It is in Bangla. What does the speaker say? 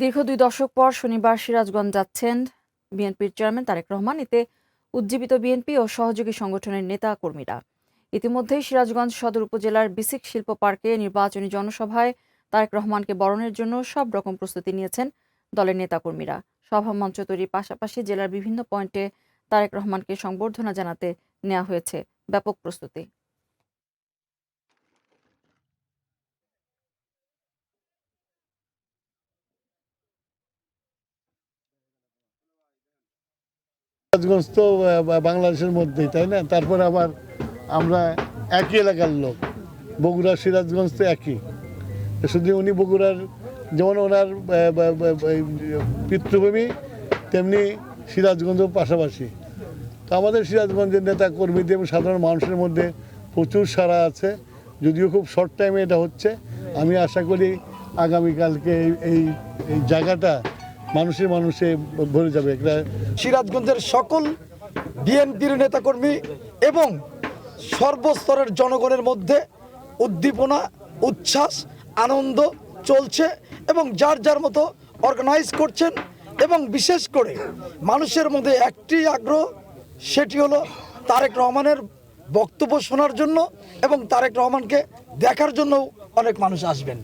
দীর্ঘ ২ দশক পর শনিবার সিরাজগঞ্জ যাচ্ছেন বিএনপির চেয়ারম্যান তারেক রহমান। এতে উজ্জীবিত বিএনপি ও সহযোগী সংগঠনের নেতা কর্মীরা। ইতিমধ্যেই সিরাজগঞ্জ সদর উপজেলার বিসিক শিল্প পার্কে নির্বাচনী জনসভায় তারেক রহমানকে বরণের জন্য সব রকম প্রস্তুতি নিয়েছেন দলের নেতাকর্মীরা। সভা মঞ্চ তৈরির পাশাপাশি জেলার বিভিন্ন পয়েন্টে তারেক রহমানকে সংবর্ধনা জানাতে নেওয়া হয়েছে ব্যাপক প্রস্তুতি। সিরাজগঞ্জ তো বাংলাদেশের মধ্যেই, তাই না? তারপরে আবার আমরা একই এলাকার লোক, বগুড়া সিরাজগঞ্জ তো একই। শুধু উনি বগুড়ার, যেমন ওনার পিতৃভূমি, তেমনি সিরাজগঞ্জও পাশাপাশি। তো আমাদের সিরাজগঞ্জের নেতা কর্মীদের এবং সাধারণ মানুষের মধ্যে প্রচুর সাড়া আছে, যদিও খুব শর্ট টাইমে এটা হচ্ছে। আমি আশা করি আগামীকালকে এই জায়গাটা মানুষে ভরে যাবে। একটা সিরাজগঞ্জের সকল বিএনপির নেতাকর্মী এবং সর্বস্তরের জনগণের মধ্যে উদ্দীপনা, উচ্ছ্বাস, আনন্দ চলছে এবং যার যার মতো অর্গানাইজ করছেন। এবং বিশেষ করে মানুষের মধ্যে একটি আগ্রহ, সেটি হলো তারেক রহমানের বক্তব্য শোনার জন্য এবং তারেক রহমানকে দেখার জন্য অনেক মানুষ আসবেন।